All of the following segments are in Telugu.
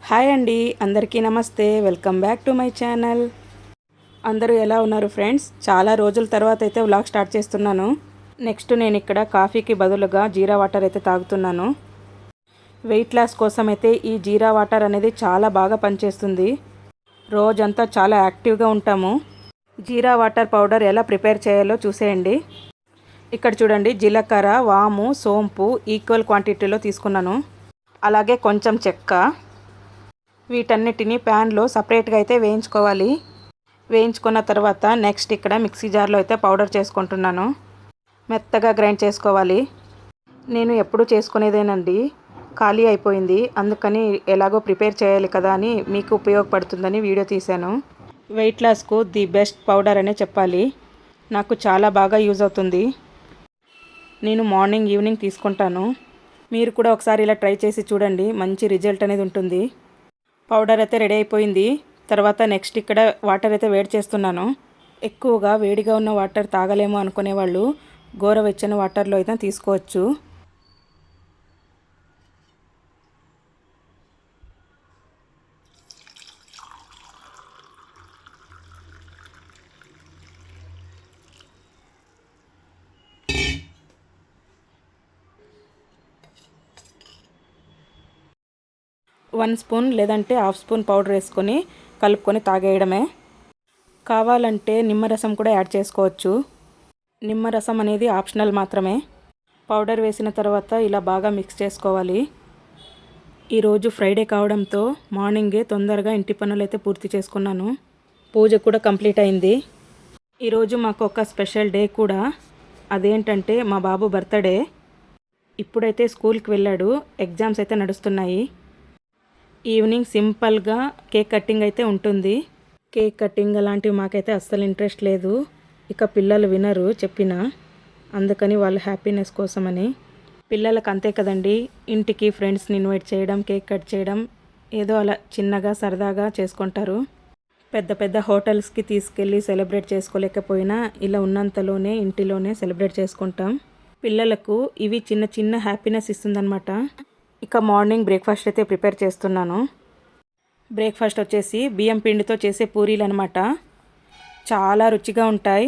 హాయ్ అండి, అందరికీ నమస్తే. Welcome back to my channel. అందరూ ఎలా ఉన్నారు ఫ్రెండ్స్? చాలా రోజుల తర్వాత అయితే వ్లాగ్ స్టార్ట్ చేస్తున్నాను. నెక్స్ట్ నేను ఇక్కడ కాఫీకి బదులుగా జీరా వాటర్ అయితే తాగుతున్నాను. వెయిట్ లాస్ కోసం అయితే ఈ జీరా వాటర్ అనేది చాలా బాగా పనిచేస్తుంది. రోజంతా చాలా యాక్టివ్గా ఉంటాము. జీరా వాటర్ పౌడర్ ఎలా ప్రిపేర్ చేయాలో చూసేయండి. ఇక్కడ చూడండి, జీలకర్ర, వాము, సోంపు ఈక్వల్ క్వాంటిటీలో తీసుకున్నాను. అలాగే కొంచెం చెక్క. వీటన్నిటిని ప్యాన్లో సపరేట్గా అయితే వేయించుకోవాలి. వేయించుకున్న తర్వాత నెక్స్ట్ ఇక్కడ మిక్సీ జార్లో అయితే పౌడర్ చేసుకుంటున్నాను. మెత్తగా గ్రైండ్ చేసుకోవాలి. నేను ఎప్పుడు చేసుకునేదేనండి, ఖాళీ అయిపోయింది. అందుకని ఎలాగో ప్రిపేర్ చేయాలి కదా అని మీకు ఉపయోగపడుతుందని వీడియో తీశాను. వెయిట్ లాస్కు ది బెస్ట్ పౌడర్ అనే చెప్పాలి. నాకు చాలా బాగా యూజ్ అవుతుంది. నేను మార్నింగ్ ఈవినింగ్ తీసుకుంటాను. మీరు కూడా ఒకసారి ఇలా ట్రై చేసి చూడండి, మంచి రిజల్ట్ అనేది ఉంటుంది. పౌడర్ అయితే రెడీ అయిపోయింది. తర్వాత నెక్స్ట్ ఇక్కడ వాటర్ అయితే వేడి చేస్తున్నాను. ఎక్కువగా వేడిగా ఉన్న వాటర్ తాగలేము అనుకునే వాళ్ళు గోరువెచ్చని వాటర్లో అయితే తీసుకోవచ్చు. వన్ స్పూన్ లేదంటే హాఫ్ స్పూన్ పౌడర్ వేసుకొని కలుపుకొని తాగేయడమే. కావాలంటే నిమ్మరసం కూడా యాడ్ చేసుకోవచ్చు. నిమ్మరసం అనేది ఆప్షనల్ మాత్రమే. పౌడర్ వేసిన తర్వాత ఇలా బాగా మిక్స్ చేసుకోవాలి. ఈరోజు ఫ్రైడే కావడంతో మార్నింగే తొందరగా ఇంటి పనులు అయితే పూర్తి చేసుకున్నాను. పూజ కూడా కంప్లీట్ అయింది. ఈరోజు మాకు ఒక స్పెషల్ డే కూడా. అదేంటంటే మా బాబు బర్త్డే. ఇప్పుడైతే స్కూల్కి వెళ్ళాడు. ఎగ్జామ్స్ అయితే నడుస్తున్నాయి. ఈవినింగ్ సింపుల్గా కేక్ కటింగ్ అయితే ఉంటుంది. కేక్ కటింగ్ అలాంటివి మాకైతే అస్సలు ఇంట్రెస్ట్ లేదు. ఇక పిల్లలు వినరు చెప్పినా, అందుకని వాళ్ళ హ్యాపీనెస్ కోసమని. పిల్లలకు అంతే కదండి, ఇంటికి ఫ్రెండ్స్ని ఇన్వైట్ చేయడం, కేక్ కట్ చేయడం ఏదో అలా చిన్నగా సరదాగా చేసుకుంటారు. పెద్ద పెద్ద హోటల్స్కి తీసుకెళ్ళి సెలబ్రేట్ చేసుకోలేకపోయినా ఇలా ఉన్నంతలోనే ఇంటిలోనే సెలబ్రేట్ చేసుకుంటాం. పిల్లలకు ఇవి చిన్న చిన్న హ్యాపీనెస్ ఇస్తుందన్నమాట. ఇక మార్నింగ్ బ్రేక్ఫాస్ట్ అయితే ప్రిపేర్ చేస్తున్నాను. బ్రేక్ఫాస్ట్ వచ్చేసి బియ్యం పిండితో చేసే పూరీలు అనమాట. చాలా రుచిగా ఉంటాయి.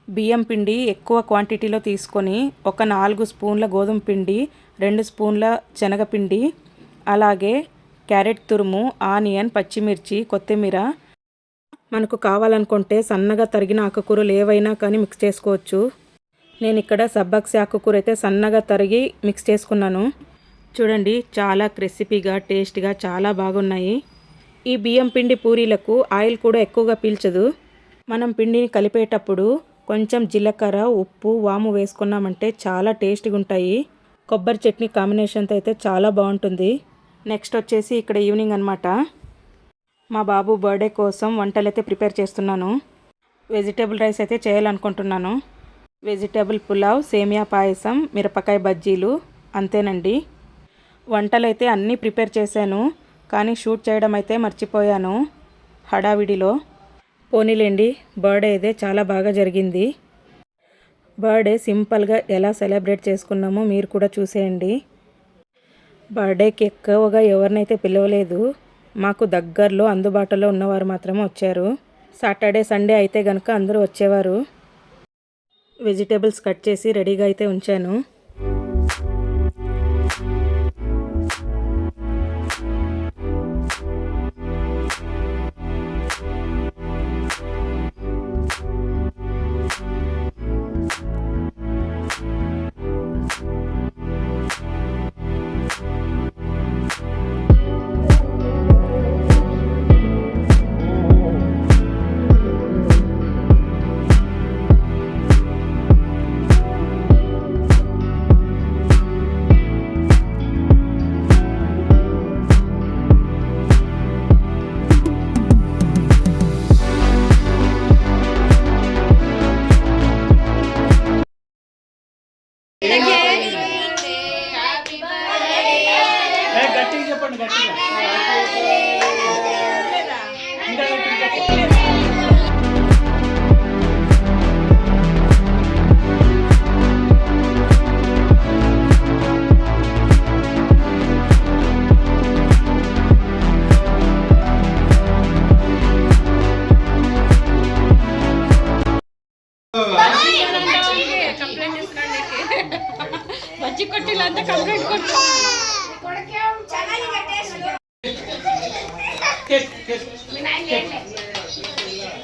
బియ్యం పిండి ఎక్కువ క్వాంటిటీలో తీసుకొని ఒక 4 స్పూన్ల గోధుమ పిండి, 2 స్పూన్ల శనగపిండి, అలాగే క్యారెట్ తురుము, ఆనియన్, పచ్చిమిర్చి, కొత్తిమీర, మనకు కావాలనుకుంటే సన్నగా తరిగిన ఆకుకూరలు ఏవైనా కానీ మిక్స్ చేసుకోవచ్చు. నేను ఇక్కడ సబ్బక్సి ఆకుకూర అయితే సన్నగా తరిగి మిక్స్ చేసుకున్నాను. చూడండి, చాలా క్రిస్పీగా టేస్ట్గా చాలా బాగున్నాయి. ఈ బియ్యం పిండి పూరీలకు ఆయిల్ కూడా ఎక్కువగా పీల్చదు. మనం పిండిని కలిపేటప్పుడు కొంచెం జీలకర్ర, ఉప్పు, వాము వేసుకున్నామంటే చాలా టేస్ట్గా ఉంటాయి. కొబ్బరి చట్నీ కాంబినేషన్తో అయితే చాలా బాగుంటుంది. నెక్స్ట్ వచ్చేసి ఇక్కడ ఈవినింగ్ అనమాట. మా బాబు బర్త్డే కోసం వంటలు అయితే ప్రిపేర్ చేస్తున్నాను. వెజిటేబుల్ రైస్ అయితే చేయాలనుకుంటున్నాను. వెజిటేబుల్ పులావ్, సేమియా పాయసం, మిరపకాయ బజ్జీలు, అంతేనండి. వంటలు అయితే అన్నీ ప్రిపేర్ చేశాను, కానీ షూట్ చేయడం అయితే మర్చిపోయాను హడావిడిలో. పోనీలేండి, బర్త్డే అయితే చాలా బాగా జరిగింది. బర్త్డే సింపుల్గా ఎలా సెలబ్రేట్ చేసుకున్నామో మీరు కూడా చూసేయండి. బర్త్డేకి ఎక్కువగా ఎవరినైతే పిలవలేదు. మాకు దగ్గరలో అందుబాటులో ఉన్నవారు మాత్రమే వచ్చారు. సాటర్డే, సండే అయితే కనుక అందరూ వచ్చేవారు. వెజిటేబుల్స్ కట్ చేసి రెడీగా అయితే ఉంచాను.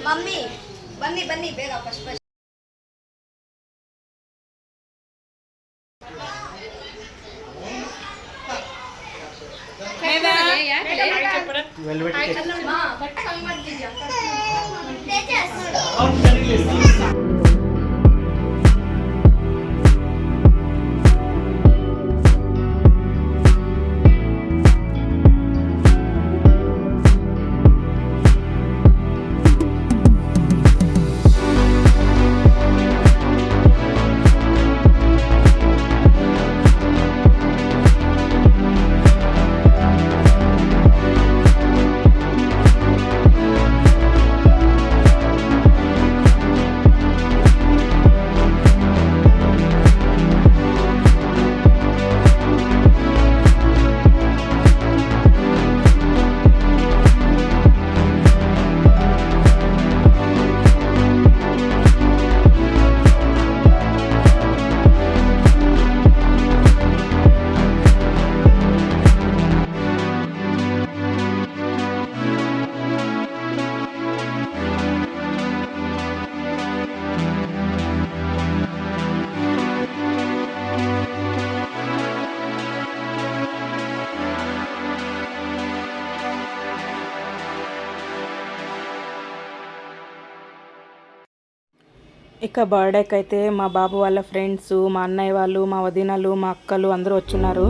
ಮಮ್ಮಿ ಬನ್ನಿ ಬನ್ನಿ ಬೇಗ ಫಸ್ಟ್ ಫಸ್ಟ್ ఇక బర్త్డేకి అయితే మా బాబు వాళ్ళ ఫ్రెండ్స్, మా అన్నయ్య వాళ్ళు, మా వదినలు, మా అక్కలు అందరూ వచ్చున్నారు.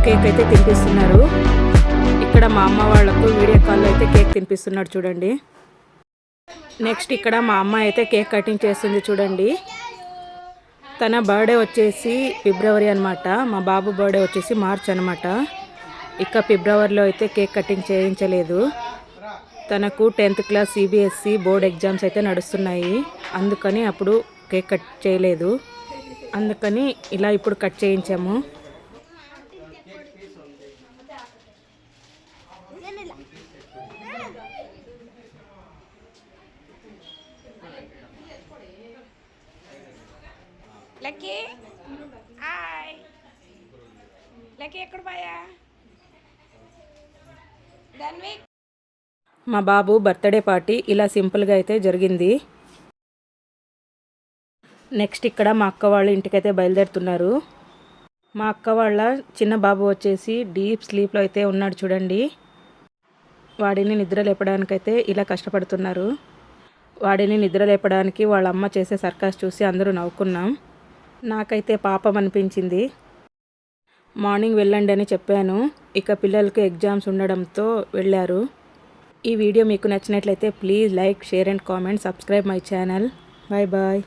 కేక్ అయితే తినిపిస్తున్నారు. ఇక్కడ మా అమ్మ వాళ్ళకు వీడియో కాల్లో అయితే కేక్ తినిపిస్తున్నాడు చూడండి. నెక్స్ట్ ఇక్కడ మా అమ్మ అయితే కేక్ కటింగ్ చేస్తుంది చూడండి. తన బర్త్డే వచ్చేసి ఫిబ్రవరి అనమాట. మా బాబు బర్త్డే వచ్చేసి మార్చ్ అనమాట. ఇక ఫిబ్రవరిలో అయితే కేక్ కటింగ్ చేయించలేదు. తనకు 10th class CBSE board exams అయితే నడుస్తున్నాయి. అందుకని అప్పుడు కేక్ కట్ చేయలేదు. అందుకని ఇలా ఇప్పుడు కట్ చేయించాము. లక్కీ హాయ్ లక్కీ ఎక్కడ పోయా ధన్విక్. మా బాబు బర్త్డే పార్టీ ఇలా సింపుల్గా అయితే జరిగింది. నెక్స్ట్ ఇక్కడ మా అక్క వాళ్ళ ఇంటికైతే బయలుదేరుతున్నారు. మా అక్క వాళ్ళ చిన్న బాబు వచ్చేసి డీప్ స్లీప్లో అయితే ఉన్నాడు చూడండి. వాడిని నిద్ర లేపడానికైతే ఇలా కష్టపడుతున్నారు. వాడిని నిద్ర లేపడానికి వాళ్ళ అమ్మ చేసే సర్కస్ చూసి అందరూ నవ్వుకున్నాం. నాకైతే పాపం అనిపించింది. మార్నింగ్ వెళ్ళండి అని చెప్పాను. ఇక పిల్లలకి ఎగ్జామ్స్ ఉండడంతో వెళ్ళారు. ఈ వీడియో మీకు నచ్చినట్లయితే please like, share and comment, subscribe my channel. Bye bye.